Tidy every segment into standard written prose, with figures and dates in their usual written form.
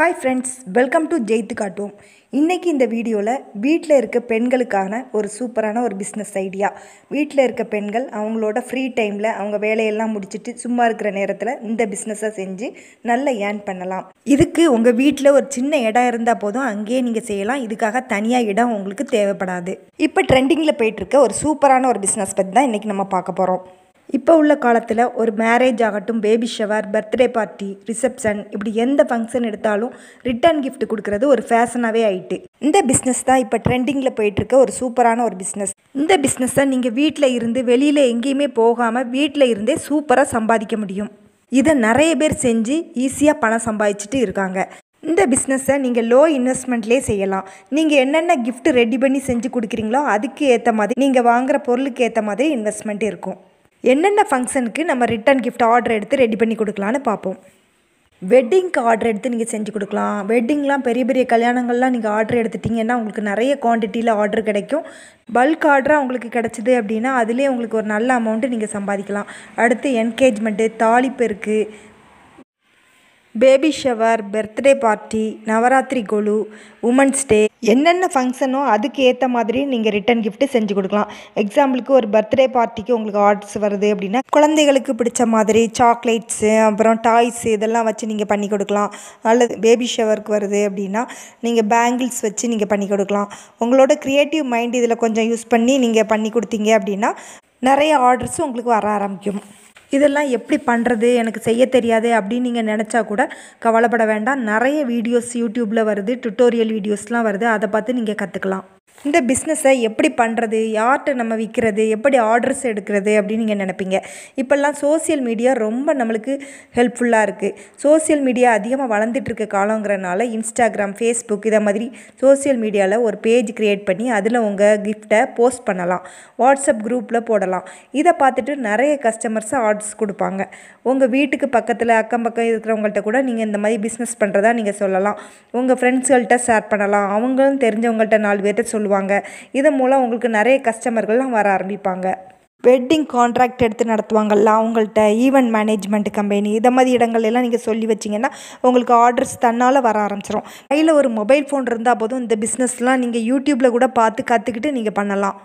Hi friends, welcome to ஜெயித்து காட்டுவோம். இன்றைக்கி இந்த வீடியோவில் வீட்டில் இருக்க பெண்களுக்கான ஒரு சூப்பரான ஒரு பிஸ்னஸ் ஐடியா. வீட்டில் இருக்க பெண்கள் அவங்களோட ஃப்ரீ டைமில் அவங்க வேலையெல்லாம் முடிச்சுட்டு சும்மா இருக்கிற நேரத்தில் இந்த பிஸ்னஸை செஞ்சு நல்ல ஏர்ன் பண்ணலாம். இதுக்கு உங்கள் வீட்டில் ஒரு சின்ன இடம் இருந்தால் போதும், அங்கேயே நீங்கள் செய்யலாம். இதுக்காக தனியாக இடம் உங்களுக்கு தேவைப்படாது. இப்போ ட்ரெண்டிங்கில் போயிட்டுருக்க ஒரு சூப்பரான ஒரு பிஸ்னஸ் பற்றி தான் இன்றைக்கி நம்ம பார்க்க போகிறோம். இப்போ உள்ள காலத்தில் ஒரு மேரேஜ் ஆகட்டும், baby shower, birthday party, reception, இப்படி எந்த ஃபங்க்ஷன் எடுத்தாலும் ரிட்டர்ன் கிஃப்ட் கொடுக்கறது ஒரு ஃபேஷனாகவே ஆயிட்டு. இந்த பிஸ்னஸ் தான் இப்போ ட்ரெண்டிங்கில் போயிட்டுருக்க ஒரு சூப்பரான ஒரு பிஸ்னஸ். இந்த பிஸ்னஸை நீங்கள் வீட்டில் இருந்து வெளியில் எங்கேயுமே போகாமல் வீட்டில் இருந்தே சூப்பராக சம்பாதிக்க முடியும். இதை நிறைய பேர் செஞ்சு ஈஸியாக பணம் சம்பாதிச்சுட்டு இருக்காங்க. இந்த பிஸ்னஸை நீங்கள் லோ இன்வெஸ்ட்மெண்ட்லேயே செய்யலாம். நீங்கள் என்னென்ன கிஃப்ட் ரெடி பண்ணி செஞ்சு கொடுக்குறீங்களோ அதுக்கு ஏற்ற மாதிரி, நீங்கள் வாங்குகிற பொருளுக்கு ஏற்ற மாதிரி இன்வெஸ்ட்மெண்ட் இருக்கும். என்னென்ன ஃபங்க்ஷனுக்கு நம்ம ரிட்டன் கிஃப்ட் ஆர்டர் எடுத்து ரெடி பண்ணி கொடுக்கலான்னு பார்ப்போம். வெட்டிங்க்கு ஆர்டர் எடுத்து நீங்கள் செஞ்சு கொடுக்கலாம். வெட்டிங்லாம் பெரிய பெரிய கல்யாணங்கள்லாம் நீங்கள் ஆர்டர் எடுத்துட்டிங்கன்னா உங்களுக்கு நிறைய குவான்டிட்டியில் ஆர்டர் கிடைக்கும். பல்க் ஆர்டராக உங்களுக்கு கிடச்சிது அப்படின்னா அதிலே உங்களுக்கு ஒரு நல்ல அமௌண்ட்டு நீங்கள் சம்பாதிக்கலாம். அடுத்து என்கேஜ்மெண்ட்டு, தாலிப்பெருக்கு, baby shower, birthday party, Navaratri Golu, women's day, என்னென்ன ஃபங்க்ஷனோ அதுக்கு ஏற்ற மாதிரி நீங்கள் ரிட்டன் கிஃப்ட்டு செஞ்சு கொடுக்கலாம். எக்ஸாம்பிளுக்கு ஒரு பர்த்டே பார்ட்டிக்கு உங்களுக்கு ஆர்டர்ஸ் வருது அப்படின்னா குழந்தைகளுக்கு பிடிச்ச மாதிரி சாக்லேட்ஸு, அப்புறம் டாய்ஸு, இதெல்லாம் வச்சு நீங்கள் பண்ணி கொடுக்கலாம். அல்லது பேபி ஷவருக்கு வருது அப்படின்னா நீங்கள் பேங்கிள்ஸ் வச்சு நீங்கள் பண்ணி கொடுக்கலாம். உங்களோட க்ரியேட்டிவ் மைண்ட் இதில் கொஞ்சம் யூஸ் பண்ணி நீங்கள் பண்ணி கொடுத்தீங்க அப்படின்னா நிறைய ஆர்டர்ஸும் உங்களுக்கு வர ஆரம்பிக்கும். இதெல்லாம் எப்படி பண்ணுறது, எனக்கு செய்ய தெரியாது அப்படின்னு நீங்கள் நினச்சா கூட கவலைப்பட வேண்டாம். நிறைய வீடியோஸ் யூடியூப்பில் வருது, டுட்டோரியல் வீடியோஸ்லாம் வருது. அதை பார்த்து நீங்கள் கற்றுக்கலாம். இந்த பிஸ்னஸை எப்படி பண்ணுறது, யார்கிட்ட நம்ம விற்கிறது, எப்படி ஆர்டர்ஸ் எடுக்கிறது அப்படின்னு நீங்கள் நினைப்பீங்க. இப்போல்லாம் சோசியல் மீடியா ரொம்ப நம்மளுக்கு ஹெல்ப்ஃபுல்லாக இருக்குது. சோசியல் மீடியா அதிகமாக வளர்ந்துட்டுருக்க காலங்கிறனால இன்ஸ்டாகிராம், ஃபேஸ்புக் இதை மாதிரி சோசியல் மீடியாவில் ஒரு பேஜ் க்ரியேட் பண்ணி அதில் உங்கள் கிஃப்ட்டை போஸ்ட் பண்ணலாம். வாட்ஸ்அப் குரூப்பில் போடலாம். இதை பார்த்துட்டு நிறைய கஸ்டமர்ஸை ஆர்டர்ஸ் கொடுப்பாங்க. உங்கள் வீட்டுக்கு பக்கத்தில் அக்கம் பக்கம் இருக்கிறவங்கள்ட்ட கூட நீங்கள் இந்த மாதிரி பிஸ்னஸ் பண்ணுறதா நீங்கள் சொல்லலாம். உங்கள் ஃப்ரெண்ட்ஸ்கள்கிட்ட ஷேர் பண்ணலாம். அவங்களும் தெரிஞ்சவங்கள்ட்ட 4 பேர்கிட்ட சொல்லுவாங்க. இதன் மூலம் உங்களுக்கு நிறைய கஸ்டமர்கள்லாம் வர ஆரம்பிப்பாங்க. வெட்டிங் கான்ட்ராக்ட் எடுத்து நடத்துவாங்கள்ல அவங்கள்ட்ட, ஈவெண்ட் மேனேஜ்மெண்ட் கம்பெனி, இதை மாதிரி இடங்கள்லாம் நீங்கள் சொல்லி வச்சிங்கன்னா உங்களுக்கு ஆர்டர்ஸ் தன்னால் வர ஆரம்பிச்சிடும். கையில் ஒரு மொபைல் ஃபோன் இருந்தால் போதும், இந்த பிஸ்னஸ்லாம் நீங்கள் யூடியூப்பில் கூட பார்த்து கற்றுக்கிட்டு நீங்கள் பண்ணலாம்.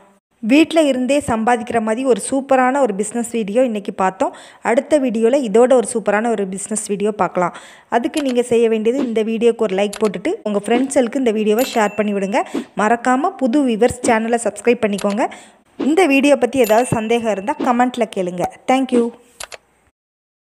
வீட்டில் இருந்தே சம்பாதிக்கிற மாதிரி ஒரு சூப்பரான ஒரு பிஸ்னஸ் வீடியோ இன்றைக்கி பார்த்தோம். அடுத்த வீடியோவில் இதோட ஒரு சூப்பரான ஒரு பிஸ்னஸ் வீடியோ பார்க்கலாம். அதுக்கு நீங்கள் செய்ய வேண்டியது, இந்த வீடியோக்கு ஒரு லைக் போட்டுட்டு உங்கள் ஃப்ரெண்ட்ஸுக்கு இந்த வீடியோவை ஷேர் பண்ணி விடுங்க. மறக்காமல் புது வியூவர்ஸ் சேனலை சப்ஸ்கிரைப் பண்ணிக்கோங்க. இந்த வீடியோ பற்றி ஏதாவது சந்தேகம் இருந்தால் கமெண்ட்டில் கேளுங்க. தேங்க்யூ.